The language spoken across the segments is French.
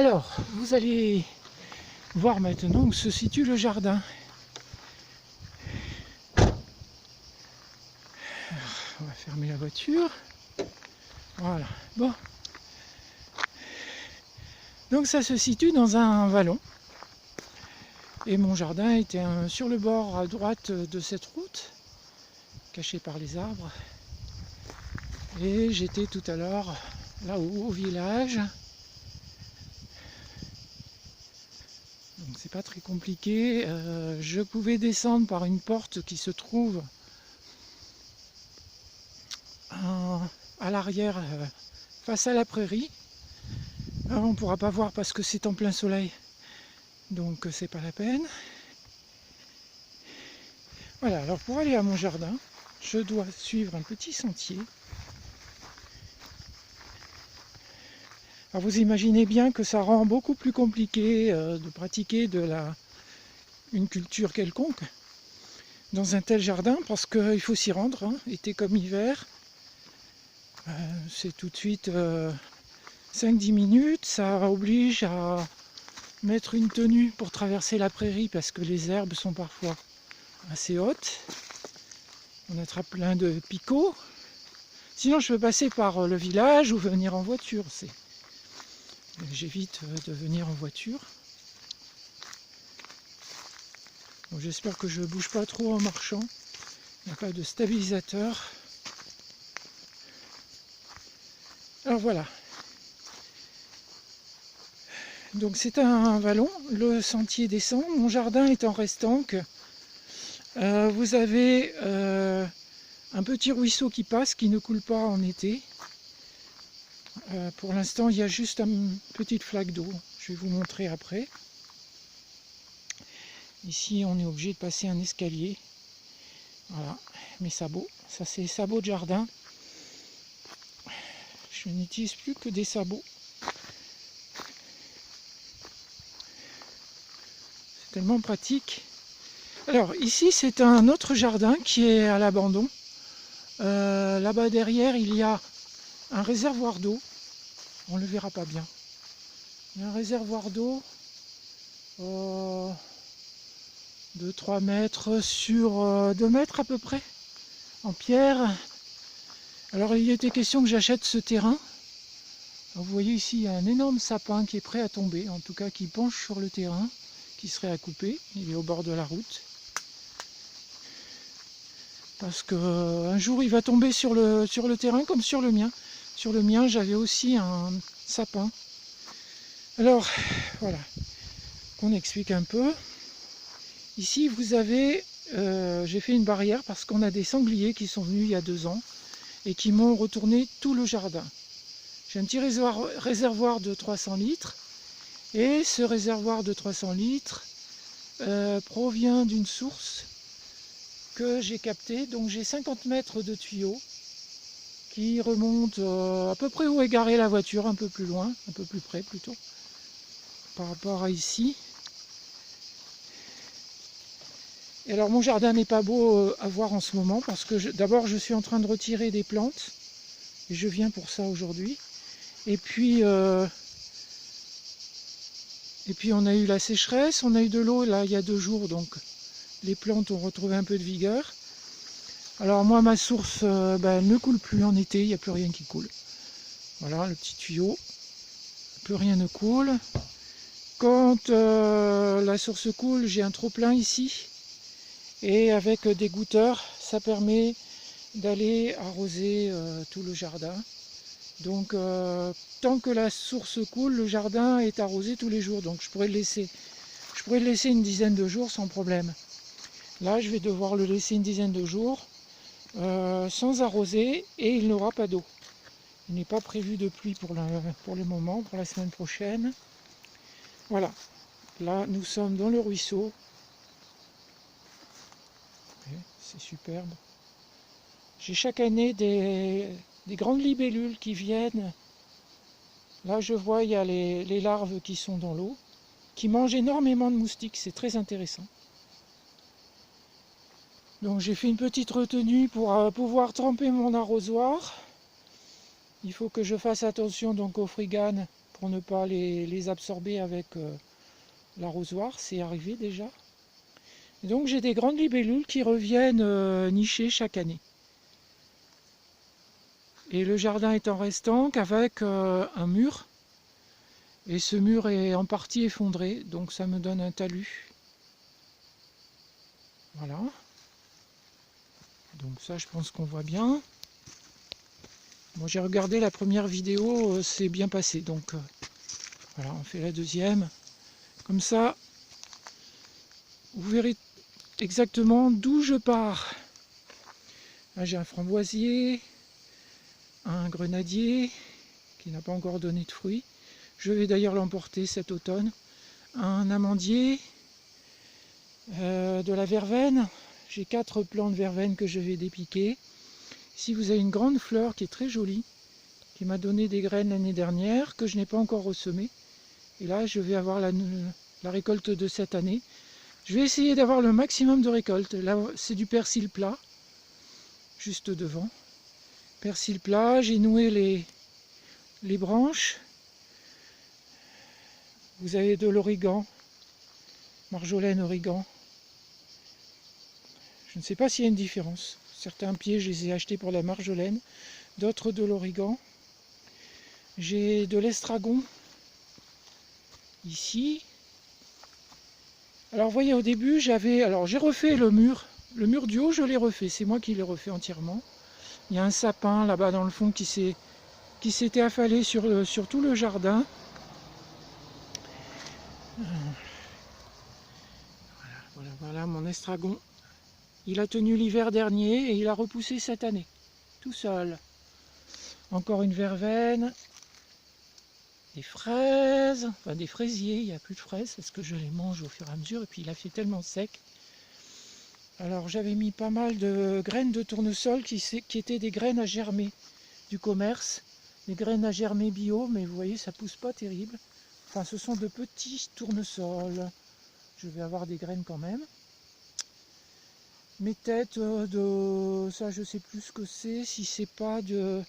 Alors, vous allez voir maintenant où se situe le jardin. Alors, on va fermer la voiture. Voilà, bon. Donc ça se situe dans un vallon. Et mon jardin était sur le bord à droite de cette route, caché par les arbres. Et j'étais tout à l'heure là-haut au village. Donc c'est pas très compliqué. Je pouvais descendre par une porte qui se trouve à l'arrière, face à la prairie. Alors, on ne pourra pas voir parce que c'est en plein soleil, donc c'est pas la peine. Voilà, alors pour aller à mon jardin, je dois suivre un petit sentier. Alors vous imaginez bien que ça rend beaucoup plus compliqué de pratiquer une culture quelconque dans un tel jardin, parce qu'il faut s'y rendre, hein, été comme hiver. C'est tout de suite 5-10 minutes, ça oblige à mettre une tenue pour traverser la prairie parce que les herbes sont parfois assez hautes. On attrape plein de picots. Sinon je peux passer par le village ou venir en voiture. J'évite de venir en voiture. J'espère que je ne bouge pas trop en marchant. Il n'y a pas de stabilisateur. Alors voilà. Donc c'est un vallon, le sentier descend. Mon jardin est en restanque. Vous avez un petit ruisseau qui passe, qui ne coule pas en été. Pour l'instant, il y a juste une petite flaque d'eau. Je vais vous montrer après. Ici, on est obligé de passer un escalier. Voilà, mes sabots. Ça, c'est les sabots de jardin. Je n'utilise plus que des sabots. C'est tellement pratique. Alors, ici, c'est un autre jardin qui est à l'abandon. Là-bas derrière, il y a un réservoir d'eau. On ne le verra pas bien. Il y a un réservoir d'eau de 3 mètres sur 2 mètres à peu près, en pierre. Alors il était question que j'achète ce terrain. Alors, vous voyez ici, il y a un énorme sapin qui est prêt à tomber, en tout cas qui penche sur le terrain, qui serait à couper. Il est au bord de la route. Parce qu'un jour il va tomber sur le terrain comme sur le mien. Sur le mien, j'avais aussi un sapin. Alors, voilà, qu'on explique un peu. Ici, vous avez, j'ai fait une barrière parce qu'on a des sangliers qui sont venus il y a 2 ans et qui m'ont retourné tout le jardin. J'ai un petit réservoir de 300 litres et ce réservoir de 300 litres provient d'une source que j'ai captée. Donc j'ai 50 mètres de tuyaux qui remontent à peu près où est garée la voiture, un peu plus loin, un peu plus près plutôt, par rapport à ici. Et alors mon jardin n'est pas beau à voir en ce moment parce que d'abord je suis en train de retirer des plantes et je viens pour ça aujourd'hui. Et puis on a eu la sécheresse, on a eu de l'eau là il y a 2 jours, donc les plantes ont retrouvé un peu de vigueur. Alors moi ma source elle ne coule plus en été, il n'y a plus rien qui coule. Voilà le petit tuyau, plus rien ne coule. Quand la source coule, j'ai un trop plein ici. Et avec des goutteurs, ça permet d'aller arroser tout le jardin. Donc tant que la source coule, le jardin est arrosé tous les jours. Donc je pourrais le laisser une dizaine de jours sans problème. Là, je vais devoir le laisser une dizaine de jours sans arroser et il n'aura pas d'eau. Il n'est pas prévu de pluie pour le moment, pour la semaine prochaine. Voilà. Là, nous sommes dans le ruisseau. C'est superbe. J'ai chaque année des grandes libellules qui viennent. Là je vois il y a les larves qui sont dans l'eau, qui mangent énormément de moustiques, c'est très intéressant. Donc j'ai fait une petite retenue pour pouvoir tremper mon arrosoir. Il faut que je fasse attention donc au frigane pour ne pas les absorber avec l'arrosoir, c'est arrivé déjà. Et donc j'ai des grandes libellules qui reviennent nicher chaque année. Et le jardin est en restant qu'avec un mur. Et ce mur est en partie effondré, donc ça me donne un talus. Voilà. Donc ça, je pense qu'on voit bien. Moi, j'ai regardé la première vidéo, c'est bien passé. Donc voilà, on fait la deuxième. Comme ça, vous verrez exactement d'où je pars. Là, j'ai un framboisier, un grenadier qui n'a pas encore donné de fruits. Je vais d'ailleurs l'emporter cet automne. Un amandier, de la verveine. J'ai 4 plants de verveine que je vais dépiquer. Ici, vous avez une grande fleur qui est très jolie, qui m'a donné des graines l'année dernière, que je n'ai pas encore ressemées. Et là, je vais avoir la récolte de cette année. Je vais essayer d'avoir le maximum de récolte. Là, c'est du persil plat, juste devant. Persil plat, j'ai noué les branches. Vous avez de l'origan, marjolaine origan. Je ne sais pas s'il y a une différence. Certains pieds, je les ai achetés pour la marjolaine, d'autres de l'origan. J'ai de l'estragon ici. Alors vous voyez, au début, j'ai refait le mur du haut, je l'ai refait, c'est moi qui l'ai refait entièrement. Il y a un sapin là-bas dans le fond qui s'était affalé sur tout le jardin. Voilà mon estragon. Il a tenu l'hiver dernier et il a repoussé cette année, tout seul. Encore une verveine, des fraises, enfin des fraisiers, il n'y a plus de fraises parce que je les mange au fur et à mesure et puis il a fait tellement sec. Alors j'avais mis pas mal de graines de tournesol qui étaient des graines à germer du commerce, des graines à germer bio, mais vous voyez ça pousse pas terrible. Enfin ce sont de petits tournesols, je vais avoir des graines quand même. Mes têtes ça je sais plus ce que c'est, si c'est pas de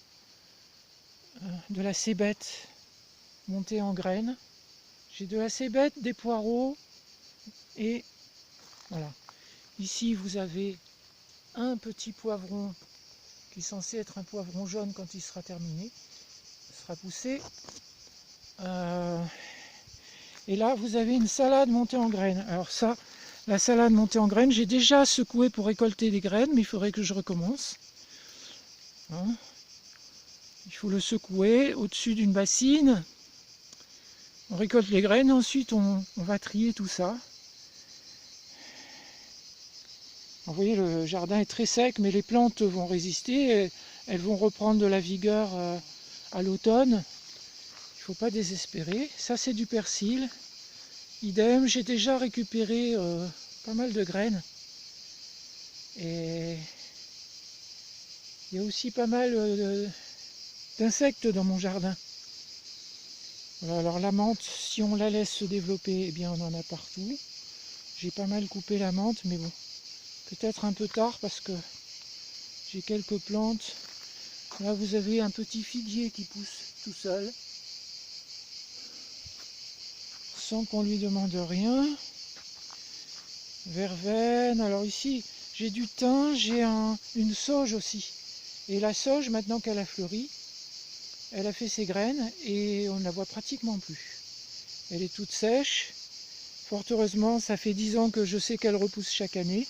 la cébette montée en graines. J'ai de la cébette, des poireaux et voilà. Ici vous avez un petit poivron qui est censé être un poivron jaune quand il sera terminé. Il sera poussé. Et là vous avez une salade montée en graines. Alors ça, la salade montée en graines, j'ai déjà secoué pour récolter des graines, mais il faudrait que je recommence. Hein, il faut le secouer au-dessus d'une bassine. On récolte les graines, ensuite on va trier tout ça. Vous voyez, le jardin est très sec, mais les plantes vont résister, elles vont reprendre de la vigueur à l'automne. Il ne faut pas désespérer. Ça c'est du persil. Idem, j'ai déjà récupéré pas mal de graines. Et il y a aussi pas mal d'insectes dans mon jardin. Voilà, alors la menthe, si on la laisse se développer, eh bien on en a partout. J'ai pas mal coupé la menthe, mais bon, peut-être un peu tard parce que j'ai quelques plantes. Là vous avez un petit figuier qui pousse tout seul, sans qu'on lui demande rien. Verveine, alors ici j'ai du thym, j'ai une sauge aussi. Et la sauge, maintenant qu'elle a fleuri, elle a fait ses graines et on ne la voit pratiquement plus. Elle est toute sèche. Fort heureusement, ça fait 10 ans que je sais qu'elle repousse chaque année.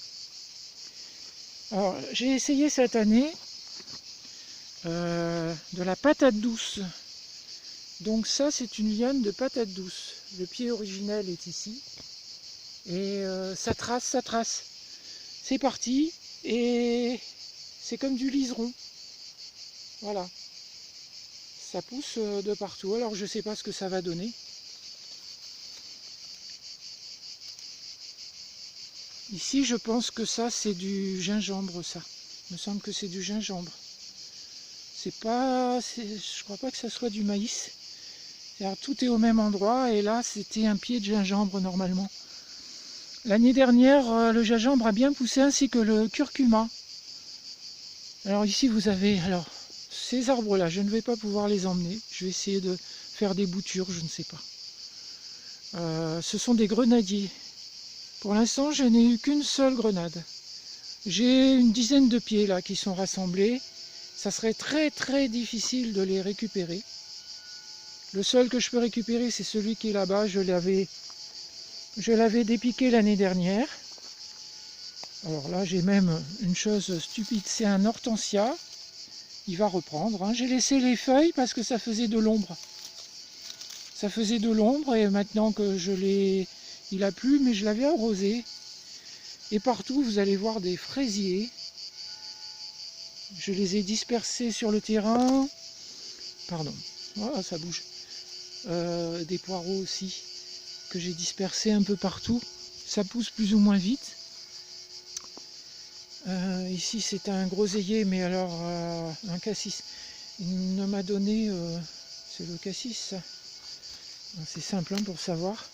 Alors j'ai essayé cette année de la patate douce. Donc ça c'est une liane de patate douce. Le pied originel est ici. Et ça trace. C'est parti et c'est comme du liseron. Voilà. Ça pousse de partout. Alors je ne sais pas ce que ça va donner. Ici je pense que ça c'est du gingembre ça. Il me semble que c'est du gingembre. C'est pas. Je crois pas que ça soit du maïs. Alors, tout est au même endroit et là c'était un pied de gingembre normalement. L'année dernière le gingembre a bien poussé ainsi que le curcuma. Alors ici vous avez ces arbres là, je ne vais pas pouvoir les emmener. Je vais essayer de faire des boutures, je ne sais pas. Ce sont des grenadiers. Pour l'instant, je n'ai eu qu'une seule grenade. J'ai une dizaine de pieds là qui sont rassemblés. Ça serait très très difficile de les récupérer. Le seul que je peux récupérer, c'est celui qui est là-bas. Je l'avais dépiqué l'année dernière. Alors là, j'ai même une chose stupide, c'est un hortensia. Il va reprendre. Hein. J'ai laissé les feuilles parce que ça faisait de l'ombre. Ça faisait de l'ombre et maintenant que je l'ai... Il a plu, mais je l'avais arrosé. Et partout, vous allez voir des fraisiers. Je les ai dispersés sur le terrain. Pardon, voilà, ça bouge. Des poireaux aussi, que j'ai dispersés un peu partout. Ça pousse plus ou moins vite. Ici, c'est un groseillier, mais alors un cassis. Il ne m'a donné... c'est le cassis, ça. C'est simple hein, pour savoir.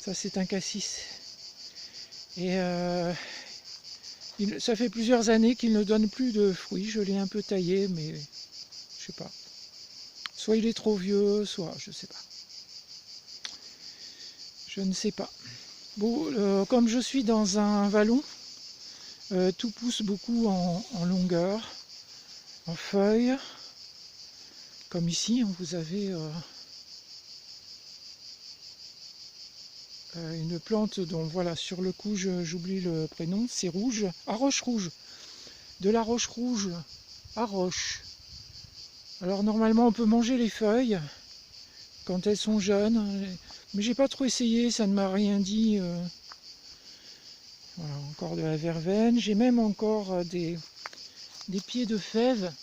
Ça, c'est un cassis. Et ça fait plusieurs années qu'il ne donne plus de fruits. Je l'ai un peu taillé, mais je sais pas. Soit il est trop vieux, soit je sais pas. Je ne sais pas. Bon, comme je suis dans un vallon, tout pousse beaucoup en longueur, en feuilles. Comme ici, vous avez une plante dont, voilà, sur le coup, j'oublie le prénom, c'est rouge. Ah, roche rouge. De la roche rouge à roche. Alors, normalement, on peut manger les feuilles quand elles sont jeunes. Mais j'ai pas trop essayé, ça ne m'a rien dit. Voilà, encore de la verveine. J'ai même encore des pieds de fèves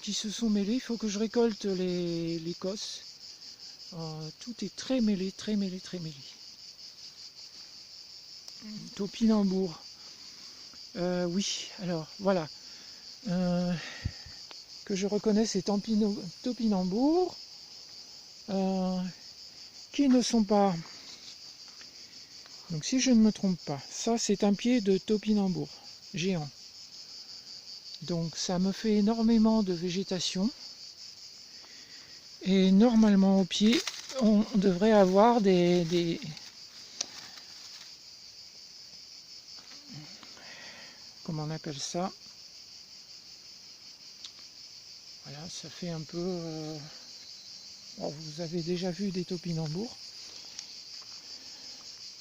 qui se sont mêlés. Il faut que je récolte l'écosse. Tout est très mêlé, très mêlé, très mêlé. Topinambour. Oui, alors voilà. Que je reconnais, c'est topinambour. Qui ne sont pas... Donc si je ne me trompe pas, ça c'est un pied de topinambour géant. Donc ça me fait énormément de végétation. Et normalement au pied, on devrait avoir des comment on appelle ça? Voilà, ça fait un peu... bon, vous avez déjà vu des topinambours.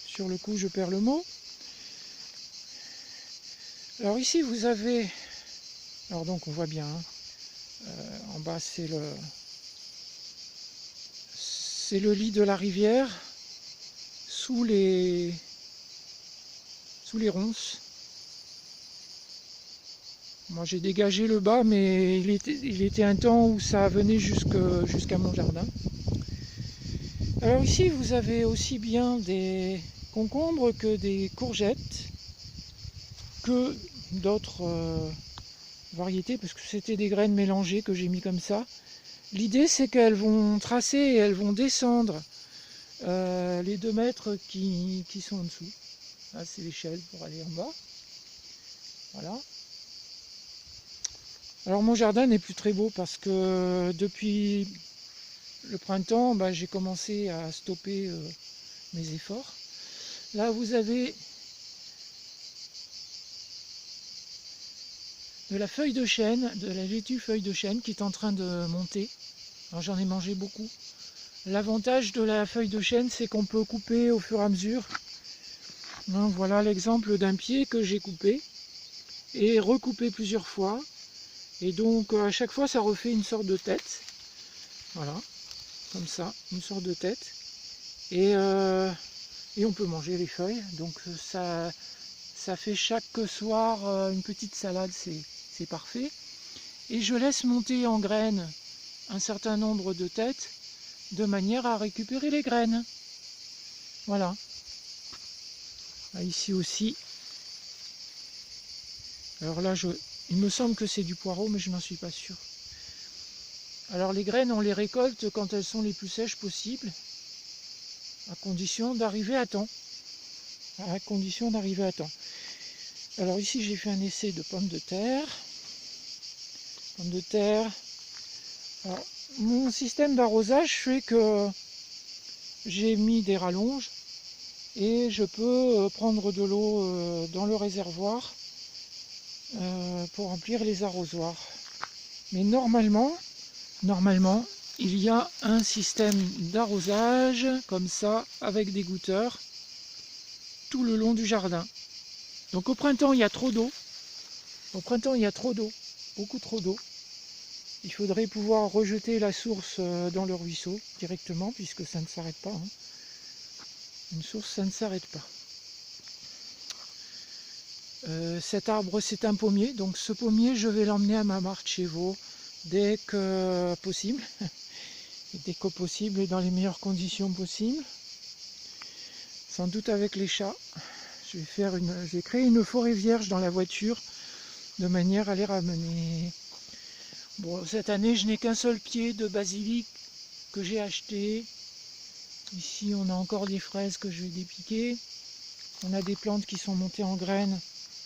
Sur le coup, je perds le mot. Alors ici, vous avez... Alors donc, on voit bien. Hein. En bas, c'est le lit de la rivière. Sous les ronces. Moi, j'ai dégagé le bas, mais il était un temps où ça venait jusqu'à mon jardin. Alors ici, vous avez aussi bien des concombres que des courgettes, que d'autres variétés, parce que c'était des graines mélangées que j'ai mis comme ça. L'idée, c'est qu'elles vont tracer et elles vont descendre les 2 mètres qui sont en dessous. Là, c'est l'échelle pour aller en bas. Voilà. Alors mon jardin n'est plus très beau parce que depuis le printemps, j'ai commencé à stopper mes efforts. Là, vous avez de la feuille de chêne, de la laitue feuille de chêne qui est en train de monter. Alors j'en ai mangé beaucoup. L'avantage de la feuille de chêne, c'est qu'on peut couper au fur et à mesure. Hein, voilà l'exemple d'un pied que j'ai coupé et recoupé plusieurs fois. Et donc à chaque fois, ça refait une sorte de tête. Voilà, comme ça, une sorte de tête. Et on peut manger les feuilles. Donc ça fait chaque soir une petite salade, c'est parfait. Et je laisse monter en graines un certain nombre de têtes de manière à récupérer les graines. Voilà. Là, ici aussi. Alors là, il me semble que c'est du poireau, mais je n'en suis pas sûr. Alors les graines, on les récolte quand elles sont les plus sèches possibles, à condition d'arriver à temps. À condition d'arriver à temps. Alors ici, j'ai fait un essai de pommes de terre. Pommes de terre. Alors, mon système d'arrosage fait que j'ai mis des rallonges et je peux prendre de l'eau dans le réservoir pour remplir les arrosoirs. Mais normalement, il y a un système d'arrosage comme ça avec des goutteurs tout le long du jardin. Donc au printemps, il y a trop d'eau. Au printemps, il y a trop d'eau, beaucoup trop d'eau. Il faudrait pouvoir rejeter la source dans le ruisseau directement puisque ça ne s'arrête pas. Hein. Une source, ça ne s'arrête pas. Cet arbre, c'est un pommier. Donc ce pommier, je vais l'emmener à ma Marchevo dès que possible. Dès que possible et dans les meilleures conditions possibles. Sans doute avec les chats. Je vais créer une forêt vierge dans la voiture de manière à les ramener. Bon, cette année, je n'ai qu'un seul pied de basilic que j'ai acheté. Ici, on a encore des fraises que je vais dépiquer. On a des plantes qui sont montées en graines,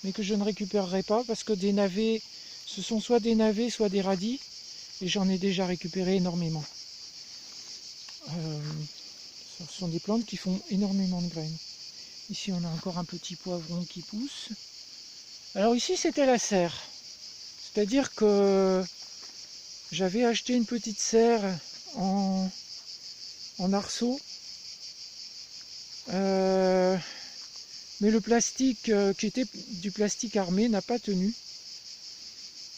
mais que je ne récupérerai pas parce que des navets, ce sont soit des navets, soit des radis. Et j'en ai déjà récupéré énormément. Ce sont des plantes qui font énormément de graines. Ici, on a encore un petit poivron qui pousse. Alors ici, c'était la serre. C'est-à-dire que j'avais acheté une petite serre en arceau. Mais le plastique qui était du plastique armé n'a pas tenu.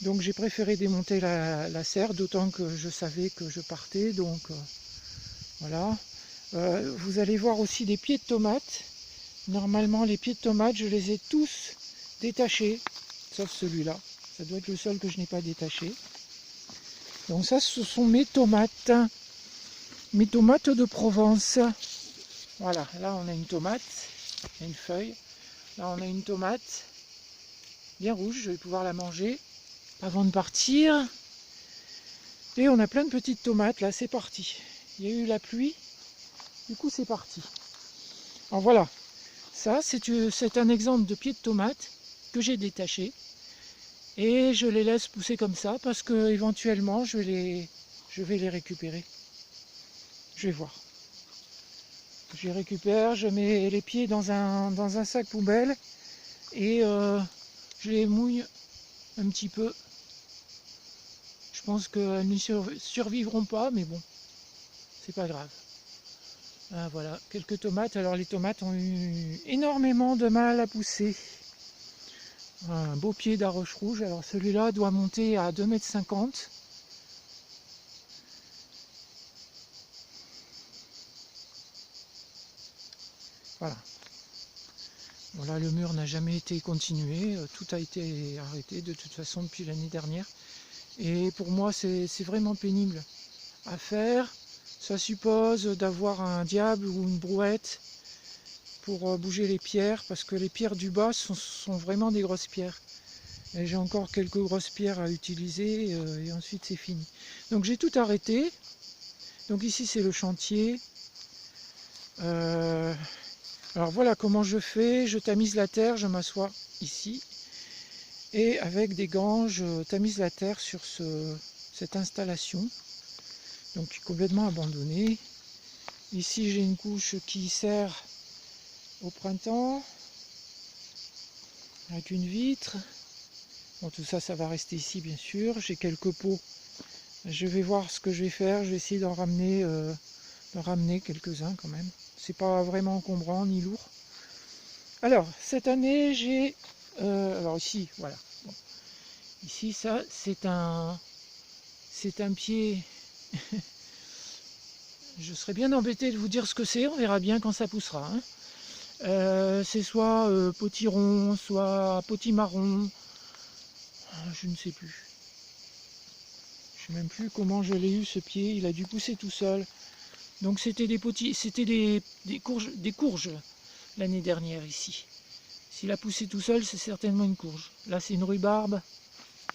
Donc j'ai préféré démonter la serre, d'autant que je savais que je partais. Donc voilà. Vous allez voir aussi des pieds de tomates. Normalement, les pieds de tomates, je les ai tous détachés, sauf celui-là. Ça doit être le seul que je n'ai pas détaché. Donc ça, ce sont mes tomates de Provence. Voilà, là on a une tomate, il y a une feuille. Là on a une tomate bien rouge, je vais pouvoir la manger avant de partir. Et on a plein de petites tomates, là c'est parti. Il y a eu la pluie, du coup c'est parti. Alors voilà, ça c'est un exemple de pied de tomate que j'ai détaché. Et je les laisse pousser comme ça parce que éventuellement je vais les récupérer. Je vais voir. Je les récupère, je mets les pieds dans un sac poubelle et je les mouille un petit peu. Je pense qu'elles ne survivront pas, mais bon, c'est pas grave. Ah, voilà, quelques tomates. Alors les tomates ont eu énormément de mal à pousser. Un beau pied d'arroche rouge. Alors celui-là doit monter à 2,50 m. Voilà. Bon, là, le mur n'a jamais été continué. Tout a été arrêté de toute façon depuis l'année dernière. Et pour moi, c'est vraiment pénible à faire. Ça suppose d'avoir un diable ou une brouette pour bouger les pierres, parce que les pierres du bas sont vraiment des grosses pierres. Et j'ai encore quelques grosses pierres à utiliser et ensuite c'est fini. Donc j'ai tout arrêté. Donc ici c'est le chantier. Alors voilà comment je fais. Je tamise la terre, je m'assois ici. Et avec des gants, je tamise la terre sur cette installation. Donc complètement abandonnée. Ici j'ai une couche qui sert au printemps. Avec une vitre. Bon, tout ça, ça va rester ici bien sûr. J'ai quelques pots. Je vais voir ce que je vais faire. Je vais essayer d'en ramener, quelques-uns quand même. C'est pas vraiment encombrant ni lourd. Alors, cette année, j'ai... alors ici, voilà. Bon. Ici, ça, c'est un pied... Je serais bien embêté de vous dire ce que c'est. On verra bien quand ça poussera. Hein. C'est soit potiron, soit potimarron. Je ne sais plus. Je ne sais même plus comment je l'ai eu ce pied. Il a dû pousser tout seul. Donc c'était des courges l'année dernière ici. S'il a poussé tout seul, c'est certainement une courge. Là c'est une rhubarbe.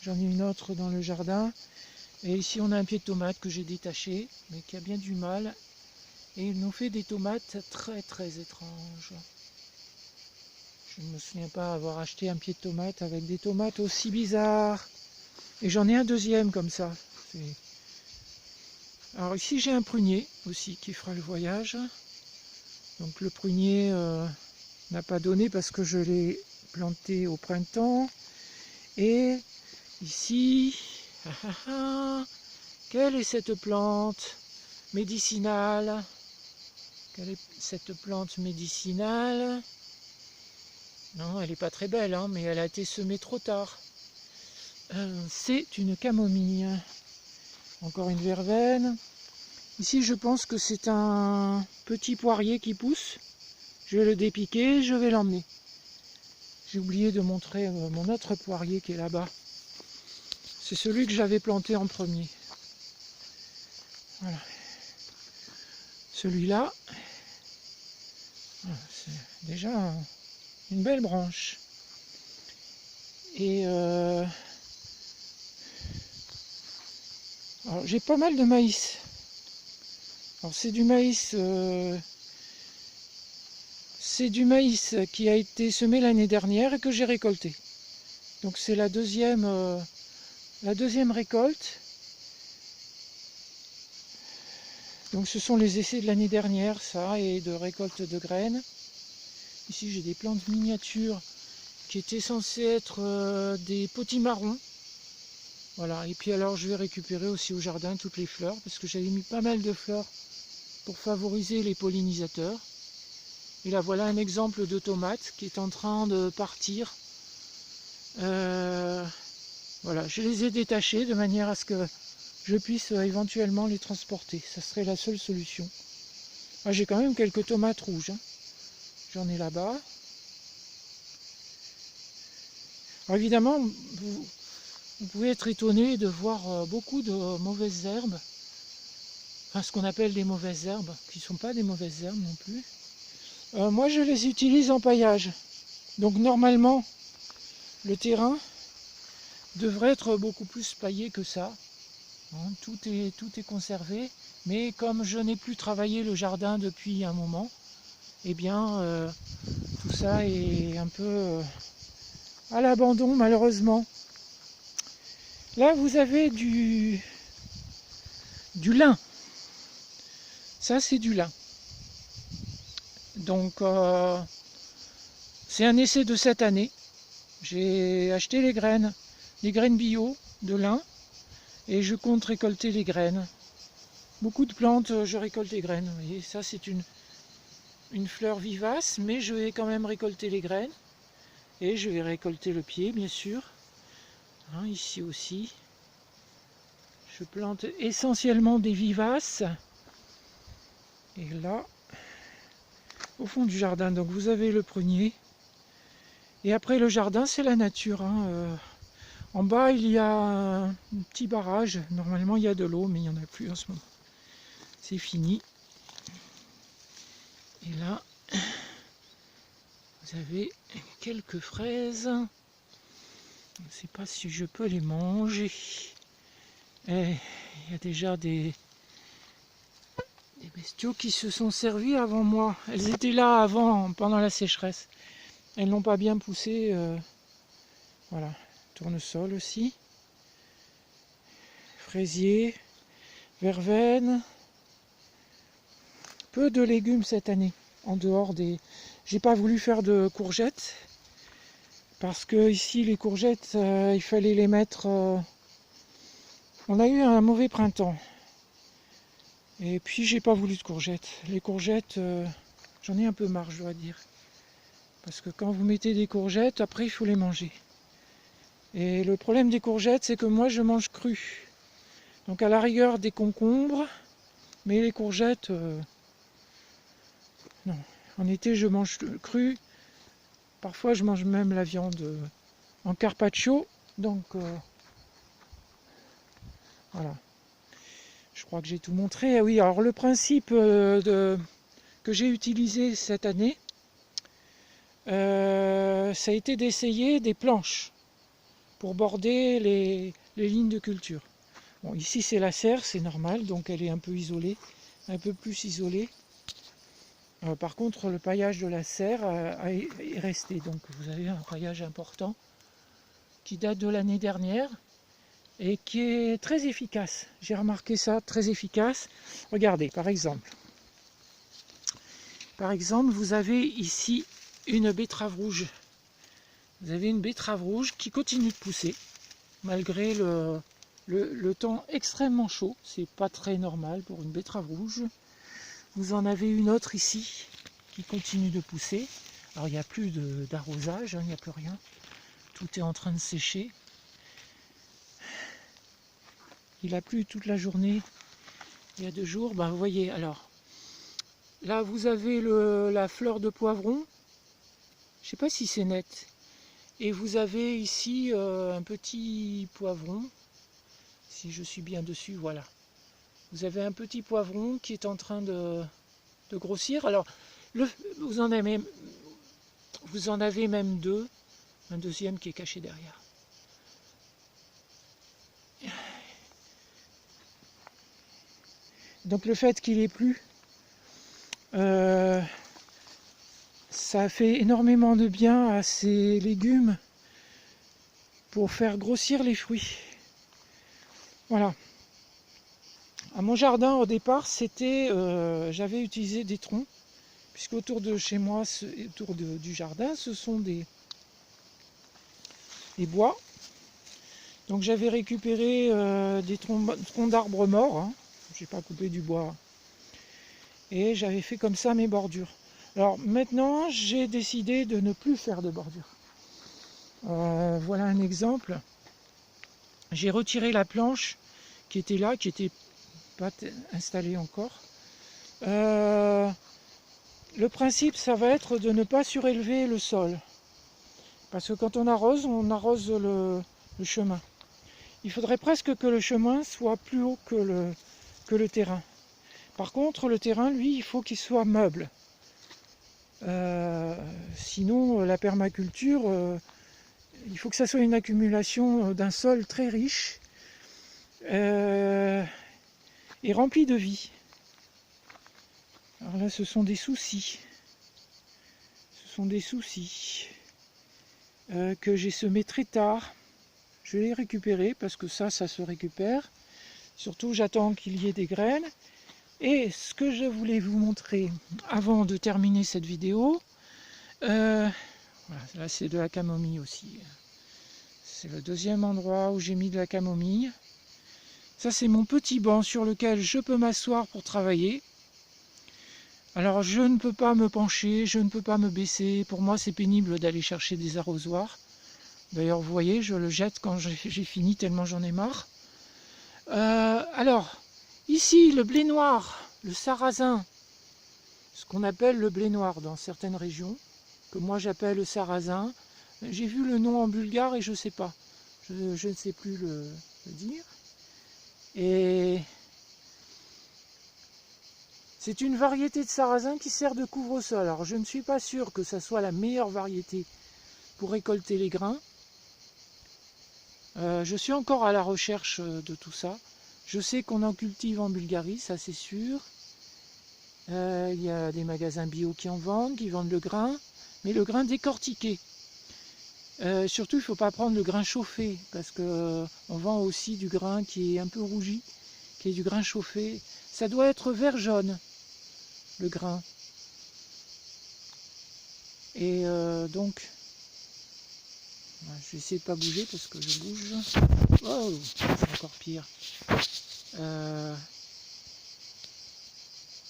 J'en ai une autre dans le jardin. Et ici on a un pied de tomate que j'ai détaché, mais qui a bien du mal. Et il nous fait des tomates très très étranges. Je ne me souviens pas avoir acheté un pied de tomate avec des tomates aussi bizarres. Et j'en ai un deuxième comme ça. Alors ici j'ai un prunier aussi qui fera le voyage. Donc le prunier n'a pas donné parce que je l'ai planté au printemps. Et ici, quelle est cette plante médicinale? Quelle est cette plante médicinale? Non, elle n'est pas très belle, hein, mais elle a été semée trop tard. C'est une camomille. Encore une verveine. Ici, je pense que c'est un petit poirier qui pousse. Je vais le dépiquer, je vais l'emmener. J'ai oublié de montrer mon autre poirier qui est là-bas. C'est celui que j'avais planté en premier. Voilà. Celui-là, c'est déjà une belle branche. Et alors, j'ai pas mal de maïs. Alors c'est du maïs qui a été semé l'année dernière et que j'ai récolté. Donc c'est la deuxième récolte. Donc ce sont les essais de l'année dernière, ça, et de récolte de graines. Ici j'ai des plantes miniatures qui étaient censées être des potimarrons. Voilà, et puis alors je vais récupérer aussi au jardin toutes les fleurs, parce que j'avais mis pas mal de fleurs pour favoriser les pollinisateurs. Et là voilà un exemple de tomate qui est en train de partir. Voilà, je les ai détachées de manière à ce que je puisse éventuellement les transporter. Ça serait la seule solution. Ah, j'ai quand même quelques tomates rouges. Hein. J'en ai là-bas. Alors évidemment, vous pouvez être étonné de voir beaucoup de mauvaises herbes. Enfin, ce qu'on appelle des mauvaises herbes, qui ne sont pas des mauvaises herbes non plus. Moi, je les utilise en paillage. Donc normalement, le terrain devrait être beaucoup plus paillé que ça. Hein, tout est conservé. Mais comme je n'ai plus travaillé le jardin depuis un moment, eh bien, tout ça est un peu à l'abandon, malheureusement. Là, vous avez du lin. Ça, c'est du lin. Donc, c'est un essai de cette année. J'ai acheté les graines bio de lin, et je compte récolter les graines. Beaucoup de plantes, je récolte les graines. Vous voyez, ça, c'est une fleur vivace, mais je vais quand même récolter les graines. Et je vais récolter le pied, bien sûr. Hein, ici aussi. Je plante essentiellement des vivaces. Et là, au fond du jardin, donc vous avez le prunier. Et après le jardin, c'est la nature. Hein. En bas, il y a un petit barrage. Normalement, il y a de l'eau, mais il n'y en a plus en ce moment. C'est fini. Et là, vous avez quelques fraises. Je ne sais pas si je peux les manger. Et il y a déjà des bestiaux qui se sont servis avant moi. Elles étaient là avant, pendant la sécheresse. Elles n'ont pas bien poussé. Voilà, tournesol aussi. Fraisier, verveine. Peu de légumes cette année, en dehors des... J'ai pas voulu faire de courgettes, parce que ici les courgettes, il fallait les mettre... On a eu un mauvais printemps. Et puis j'ai pas voulu de courgettes. Les courgettes, j'en ai un peu marre, je dois dire. Parce que quand vous mettez des courgettes, après il faut les manger. Et le problème des courgettes, c'est que moi je mange cru. Donc à la rigueur des concombres, mais les courgettes, non. En été je mange cru. Parfois je mange même la viande en carpaccio. Donc voilà. Je crois que j'ai tout montré. Ah oui, alors le principe que j'ai utilisé cette année, ça a été d'essayer des planches pour border les lignes de culture. Bon, ici c'est la serre, c'est normal, donc elle est un peu isolée, un peu plus isolée. Par contre, le paillage de la serre est resté, donc vous avez un paillage important qui date de l'année dernière. et qui est très efficace. J'ai remarqué ça, très efficace. Regardez, par exemple, vous avez ici une betterave rouge. Vous avez une betterave rouge qui continue de pousser, malgré le temps extrêmement chaud. C'est pas très normal pour une betterave rouge. Vous en avez une autre ici, qui continue de pousser. Alors il n'y a plus d'arrosage, hein, il n'y a plus rien. Tout est en train de sécher. Il a plu toute la journée, il y a 2 jours. Ben, vous voyez, alors, là vous avez la fleur de poivron. Je ne sais pas si c'est net. Et vous avez ici un petit poivron. Si je suis bien dessus, voilà. Vous avez un petit poivron qui est en train de grossir. Alors, vous en avez même 2. Un deuxième qui est caché derrière. Donc le fait qu'il ait plu, ça fait énormément de bien à ces légumes pour faire grossir les fruits. Voilà. À mon jardin au départ, j'avais utilisé des troncs, puisque autour de chez moi, autour du jardin, ce sont des bois. Donc j'avais récupéré des troncs d'arbres morts, hein. J'ai pas coupé du bois. Et j'avais fait comme ça mes bordures. Alors maintenant, j'ai décidé de ne plus faire de bordure. Voilà un exemple. J'ai retiré la planche qui était là, qui n'était pas installée encore. Le principe, ça va être de ne pas surélever le sol. Parce que quand on arrose le chemin. Il faudrait presque que le chemin soit plus haut que le terrain. Par contre, le terrain, lui, il faut qu'il soit meuble. Sinon, la permaculture, il faut que ça soit une accumulation d'un sol très riche et rempli de vie. Alors là, ce sont des soucis. Que j'ai semés très tard. Je vais les récupérer parce que ça se récupère. Surtout, j'attends qu'il y ait des graines. Et ce que je voulais vous montrer avant de terminer cette vidéo, voilà, là c'est de la camomille aussi. C'est le deuxième endroit où j'ai mis de la camomille. Ça c'est mon petit banc sur lequel je peux m'asseoir pour travailler. Alors je ne peux pas me pencher, je ne peux pas me baisser. Pour moi c'est pénible d'aller chercher des arrosoirs. D'ailleurs vous voyez, je le jette quand j'ai fini tellement j'en ai marre. Alors, ici le blé noir, le sarrasin, ce qu'on appelle le blé noir dans certaines régions, que moi j'appelle le sarrasin. J'ai vu le nom en bulgare et je ne sais pas. Je ne sais plus le dire. Et c'est une variété de sarrasin qui sert de couvre-sol. Alors je ne suis pas sûr que ça soit la meilleure variété pour récolter les grains. Je suis encore à la recherche de tout ça. Je sais qu'on en cultive en Bulgarie, ça c'est sûr. Il y a des magasins bio qui vendent le grain, mais le grain décortiqué. Surtout, il ne faut pas prendre le grain chauffé, parce qu'on vend aussi du grain qui est un peu rougi, qui est du grain chauffé. Ça doit être vert-jaune, le grain. Et donc, je vais essayer de ne pas bouger parce que je bouge. Oh, c'est encore pire.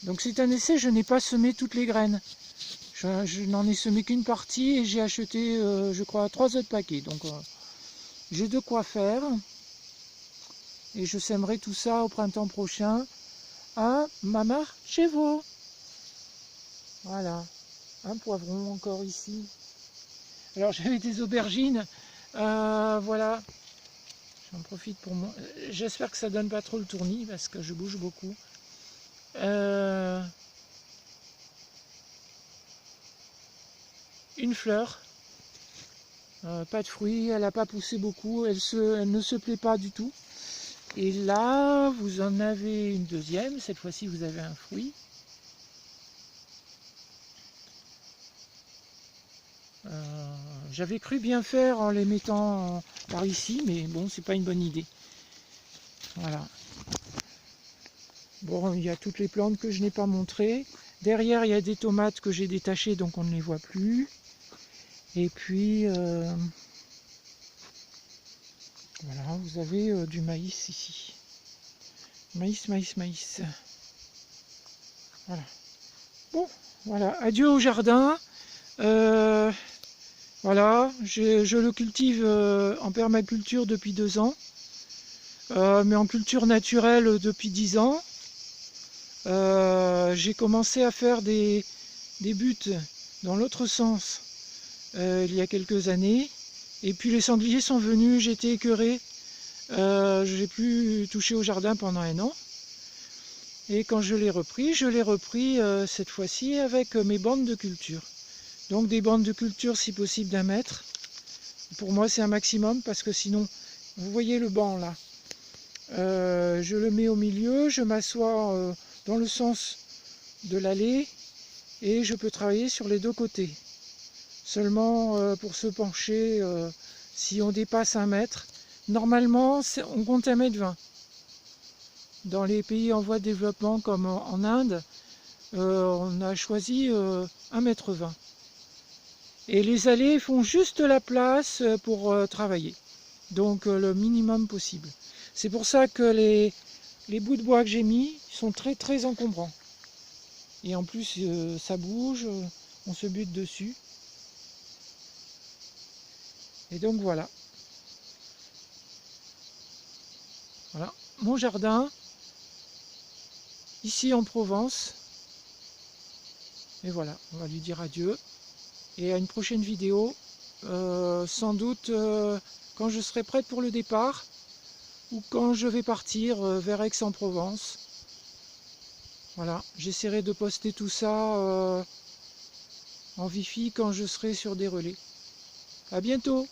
Donc c'est un essai, je n'ai pas semé toutes les graines. Je n'en ai semé qu'une partie et j'ai acheté, je crois, 3 autres paquets. Donc j'ai de quoi faire. Et je sèmerai tout ça au printemps prochain à Mamarchevo. Voilà, un poivron encore ici. Alors j'avais des aubergines, voilà. J'en profite pour moi. J'espère que ça donne pas trop le tournis parce que je bouge beaucoup. Une fleur, pas de fruits, elle n'a pas poussé beaucoup, elle ne se plaît pas du tout. Et là, vous en avez une deuxième, cette fois-ci vous avez un fruit. J'avais cru bien faire en les mettant par ici, mais bon, c'est pas une bonne idée. Voilà. Bon, il y a toutes les plantes que je n'ai pas montrées. Derrière, il y a des tomates que j'ai détachées, donc on ne les voit plus. Et puis, voilà, vous avez du maïs ici. Maïs, maïs, maïs. Voilà. Bon, voilà, adieu au jardin. Voilà, je le cultive en permaculture depuis 2 ans, mais en culture naturelle depuis 10 ans. J'ai commencé à faire des buts dans l'autre sens il y a quelques années, et puis les sangliers sont venus, j'étais écœuré, j'ai plus touché au jardin pendant 1 an. Et quand je l'ai repris cette fois-ci avec mes bandes de culture. Donc des bandes de culture si possible d'1 mètre. Pour moi c'est un maximum parce que sinon, vous voyez le banc là, je le mets au milieu, je m'assois dans le sens de l'allée et je peux travailler sur les 2 côtés. Seulement pour se pencher, si on dépasse 1 mètre, normalement on compte 1,20 m. Dans les pays en voie de développement comme en Inde, on a choisi 1,20 m. Et les allées font juste la place pour travailler. Donc le minimum possible. C'est pour ça que les bouts de bois que j'ai mis sont très très encombrants. Et en plus ça bouge, on se bute dessus. Et donc voilà. Voilà mon jardin, ici en Provence. Et voilà, on va lui dire adieu. Et à une prochaine vidéo, sans doute quand je serai prête pour le départ, ou quand je vais partir vers Aix-en-Provence. Voilà, j'essaierai de poster tout ça en Wi-Fi quand je serai sur des relais. À bientôt!